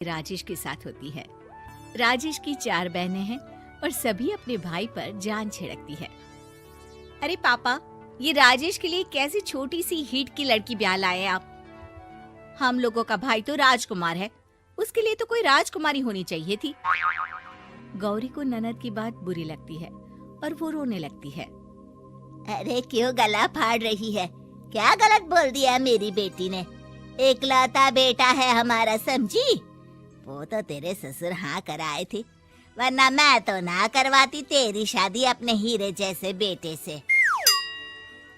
राजेश के साथ होती है। राजेश की 4 बहनें हैं और सभी अपने भाई पर जान छिड़कती है। अरे पापा, ये राजेश के लिए कैसी छोटी सी हिट की लड़की ब्याह लाए आप? हम लोगों का भाई तो राजकुमार है, उसके लिए तो कोई राजकुमारी होनी चाहिए थी। गौरी को ननद की बात बुरी लगती है और वो रोने लगती है। अरे क्यों गला फाड़ रही है? क्या गलत बोल दिया मेरी बेटी ने? इकलौता बेटा है हमारा, समझी? वो तो तेरे ससुर हाँ कराए थे, वरना मैं तो ना करवाती तेरी शादी अपने हीरे जैसे बेटे से।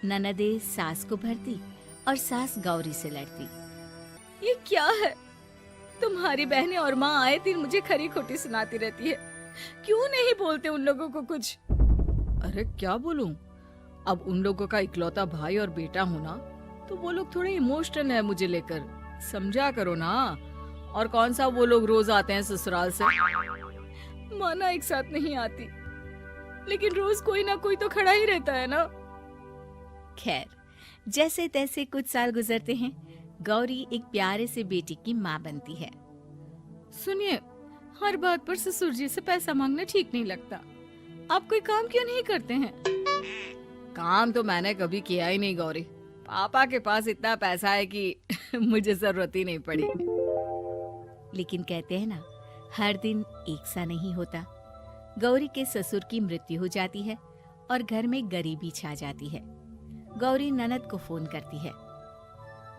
ननदे सास को भरती और सास गौरी से लड़ती। ये क्या है? तुम्हारी बहनें और माँ आए दिन मुझे खरी खोटी सुनाती रहती है। क्यों नहीं बोलते उन लोगों को कुछ? अरे क्या बोलूं? अब उन लोगों का इकलौता भाई और बेटा होना, तो वो लोग थोड़े इमोशनल है मुझे लेकर, समझा करो ना। और कौन सा वो लोग रोज आते हैं ससुराल से? माना एक साथ नहीं आती, लेकिन रोज कोई ना कोई तो खड़ा ही रहता है ना। खैर, जैसे तैसे कुछ साल गुजरते हैं। गौरी एक प्यारे से बेटी की माँ बनती है। सुनिए, हर बात पर ससुर जी से पैसा मांगना ठीक नहीं लगता। आप कोई काम क्यों नहीं करते हैं? काम तो मैंने कभी किया ही नहीं गौरी। पापा के पास इतना पैसा है कि मुझे जरूरत ही नहीं पड़ी। लेकिन कहते हैं ना, हर दिन एक सा नहीं होता। गौरी के ससुर की मृत्यु हो जाती है और घर में गरीबी छा जाती है। गौरी ननद को फोन करती है।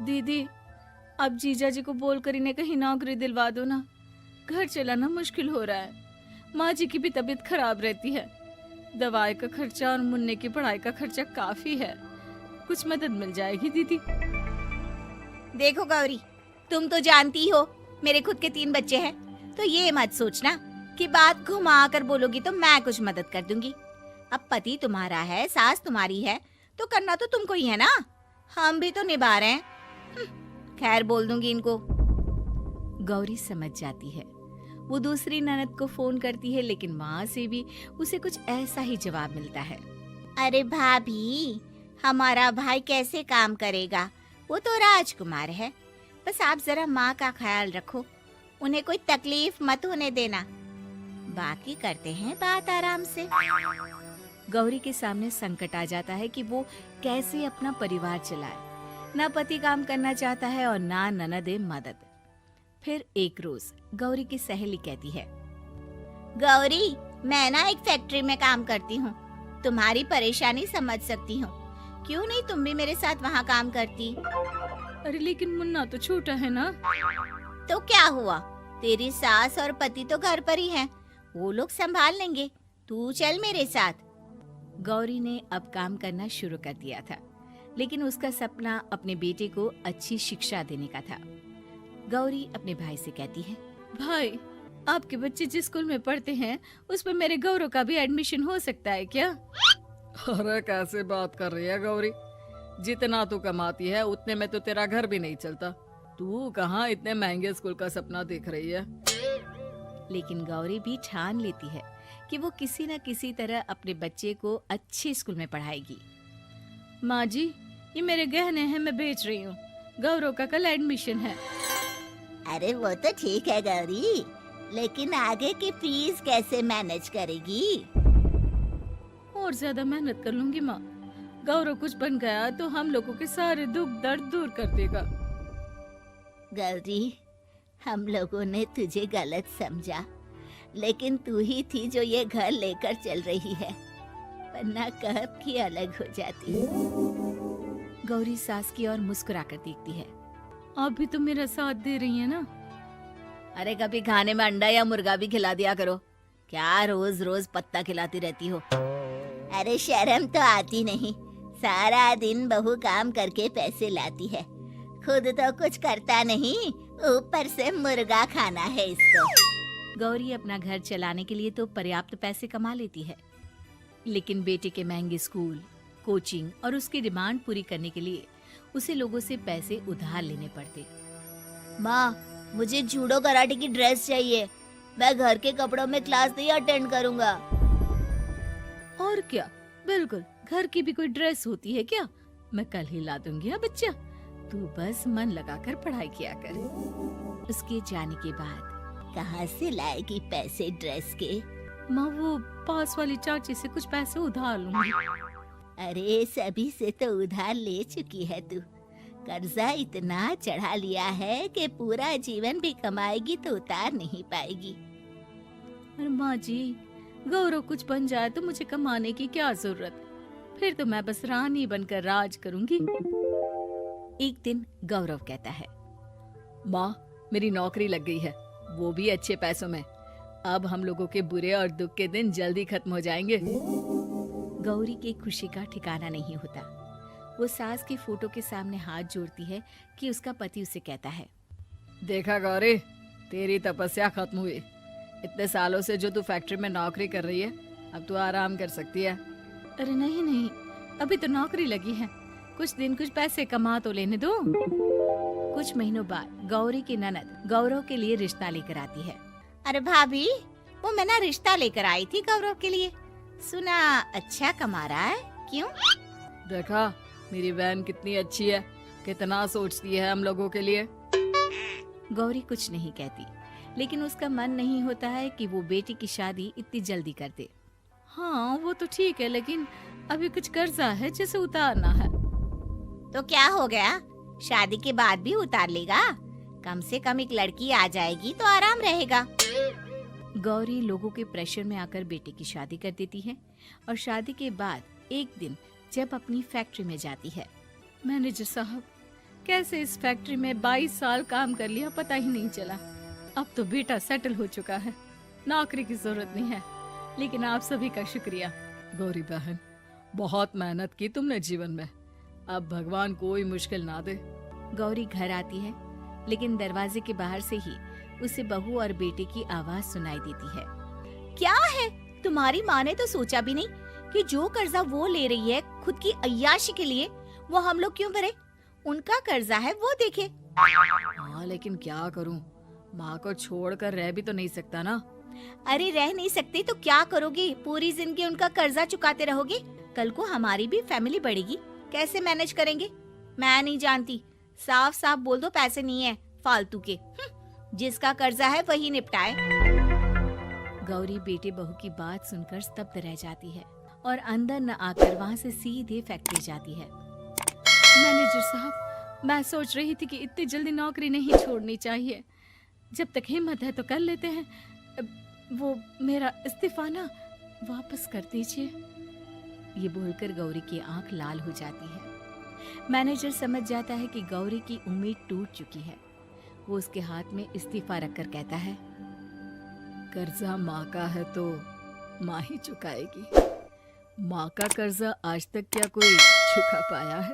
दीदी, अब जीजा जी को बोलकर इन्हें कहीं नौकरी दिलवा दो ना। घर चलाना मुश्किल हो रहा है। माँ जी की भी तबीयत खराब रहती है। दवाई का खर्चा और मुन्ने की पढ़ाई का खर्चा काफी है। कुछ मदद मिल जाएगी दीदी। देखो गौरी, तुम तो जानती हो मेरे खुद के 3 बच्चे हैं, तो ये मत सोचना कि बात घुमा कर बोलोगी तो मैं कुछ मदद कर दूंगी। अब पति तुम्हारा है, सास तुम्हारी है, तो करना तो तुमको ही है ना। हम भी तो निभा रहे हैं। खैर, बोल दूंगी इनको। गौरी समझ जाती है। वो दूसरी ननद को फोन करती है, लेकिन माँ से भी उसे कुछ ऐसा ही जवाब मिलता है। अरे भाभी, हमारा भाई कैसे काम करेगा? वो तो राजकुमार है। बस आप जरा माँ का ख्याल रखो, उन्हें कोई तकलीफ मत होने देना। बाकी करते हैं बात आराम से। गौरी के सामने संकट आ जाता है कि वो कैसे अपना परिवार चलाए। ना पति काम करना चाहता है और ना ननदे मदद। फिर एक रोज गौरी की सहेली कहती है, गौरी, मैं ना एक फैक्ट्री में काम करती हूँ, तुम्हारी परेशानी समझ सकती हूँ। क्यों नहीं तुम भी मेरे साथ वहाँ काम करती? अरे लेकिन मुन्ना तो छोटा है ना। तो क्या हुआ, तेरी सास और पति तो घर पर ही हैं, वो लोग संभाल लेंगे। तू चल मेरे साथ। गौरी ने अब काम करना शुरू कर दिया था, लेकिन उसका सपना अपने बेटे को अच्छी शिक्षा देने का था। गौरी अपने भाई से कहती है, भाई, आपके बच्चे जिस स्कूल में पढ़ते हैं उस पर मेरे गौरव का भी एडमिशन हो सकता है क्या? अरे कैसे बात कर रही है गौरी? जितना तू कमाती है उतने में तो तेरा घर भी नहीं चलता। तू कहाँ इतने महंगे स्कूल का सपना देख रही है? लेकिन गौरी भी ठान लेती है कि वो किसी न किसी तरह अपने बच्चे को अच्छे स्कूल में पढ़ाएगी। माँ जी, ये मेरे गहने हैं, मैं बेच रही हूँ। गौरव का कल एडमिशन है। अरे वो तो ठीक है गौरी, लेकिन आगे की फीस कैसे मैनेज करेगी? और ज्यादा मेहनत कर लूंगी माँ। गौरव कुछ बन गया तो हम लोगों के सारे दुख दर्द दूर कर देगा। गौरी, हम लोगों ने तुझे गलत समझा, लेकिन तू ही थी जो ये घर लेकर चल रही है, वरना कब की अलग हो जाती। गौरी सास की ओर मुस्कुराकर देखती है। आप भी तो मेरा साथ दे रही है ना। अरे कभी खाने में अंडा या मुर्गा भी खिला दिया करो। क्या रोज रोज पत्ता खिलाती रहती हो? अरे शर्म तो आती नहीं, सारा दिन बहू काम करके पैसे लाती है, खुद तो कुछ करता नहीं, ऊपर से मुर्गा खाना है इसको। गौरी अपना घर चलाने के लिए तो पर्याप्त पैसे कमा लेती है, लेकिन बेटे के महंगे स्कूल, कोचिंग और उसकी डिमांड पूरी करने के लिए उसे लोगों से पैसे उधार लेने पड़ते। माँ, मुझे जूडो कराटे की ड्रेस चाहिए, मैं घर के कपड़ों में क्लास नहीं अटेंड करूँगा। और क्या, बिल्कुल, घर की भी कोई ड्रेस होती है क्या? मैं कल ही ला दूंगी। बच्चा, तू बस मन लगाकर पढ़ाई किया कर। उसके जाने के बाद कहाँ से लाएगी पैसे ड्रेस के? माँ वो पास वाली चाची से कुछ पैसे उधार लूंगी। अरे सभी से तो उधार ले चुकी है तू। कर्जा इतना चढ़ा लिया है कि पूरा जीवन भी कमाएगी तो उतार नहीं पाएगी। अरे माँ जी, गौरव कुछ बन जाए तो मुझे कमाने की क्या जरूरत, फिर तो मैं बस रानी बनकर राज करूंगी। एक दिन गौरव कहता है, माँ मेरी नौकरी लग गई है, वो भी अच्छे पैसों में। अब हम लोगों के बुरे और दुख के दिन जल्दी खत्म हो जाएंगे। गौरी की खुशी का ठिकाना नहीं होता। वो सास की फोटो के सामने हाथ जोड़ती है कि उसका पति उसे कहता है, देखा गौरी, तेरी तपस्या खत्म हुई। इतने सालों से जो तू फैक्ट्री में नौकरी कर रही है, अब तू आराम कर सकती है। अरे नहीं नहीं, अभी तो नौकरी लगी है, कुछ दिन कुछ पैसे कमा तो लेने दो। कुछ महीनों बाद गौरी की ननद गौरव के लिए रिश्ता लेकर आती है। अरे भाभी, वो मैं ना रिश्ता लेकर आई थी गौरव के लिए, सुना अच्छा कमा रहा है, क्यों? देखा मेरी बहन कितनी अच्छी है, कितना सोचती है हम लोगों के लिए। गौरी कुछ नहीं कहती, लेकिन उसका मन नहीं होता है कि वो बेटी की शादी इतनी जल्दी कर दे। हाँ वो तो ठीक है, लेकिन अभी कुछ कर्जा है जिसे उतारना है। तो क्या हो गया, शादी के बाद भी उतार लेगा। कम से कम एक लड़की आ जाएगी तो आराम रहेगा। गौरी लोगों के प्रेशर में आकर बेटे की शादी कर देती है और शादी के बाद एक दिन जब अपनी फैक्ट्री में जाती है, मैनेजर साहब, कैसे इस फैक्ट्री में 22 साल काम कर लिया पता ही नहीं चला। अब तो बेटा सेटल हो चुका है, नौकरी की जरूरत नहीं है, लेकिन आप सभी का शुक्रिया। गौरी बहन, बहुत मेहनत की तुमने जीवन में, अब भगवान कोई मुश्किल ना दे। गौरी घर आती है, लेकिन दरवाजे के बाहर से ही उसे बहू और बेटे की आवाज सुनाई देती है। क्या है, तुम्हारी माँ ने तो सोचा भी नहीं कि जो कर्जा वो ले रही है खुद की अय्याशी के लिए, वो हम लोग क्यों भरे? उनका कर्जा है वो देखे। हाँ लेकिन क्या करूं, माँ को छोड़कर रह भी तो नहीं सकता ना। अरे रह नहीं सकते तो क्या करोगे? पूरी जिंदगी उनका कर्जा चुकाते रहोगे? कल को हमारी भी फैमिली बढ़ेगी, कैसे मैनेज करेंगे? मैं नहीं जानती, साफ साफ बोल दो पैसे नहीं है फालतू के। जिसका कर्जा है वही निपटाए। गौरी बेटे बहू की बात सुनकर स्तब्ध रह जाती है और अंदर न आकर वहाँ से सीधे फैक्ट्री जाती है। मैनेजर साहब, मैं सोच रही थी कि इतनी जल्दी नौकरी नहीं छोड़नी चाहिए, जब तक हिम्मत है तो कर लेते हैं। वो मेरा इस्तीफा ना वापस कर दीजिए। ये बोलकर गौरी की आंख लाल हो जाती है। मैनेजर समझ जाता है कि गौरी की उम्मीद टूट चुकी है। वो उसके हाथ में इस्तीफा रखकर कहता है, कर्जा माँ का है तो माँ ही चुकाएगी। माँ का कर्जा आज तक क्या कोई चुका पाया है?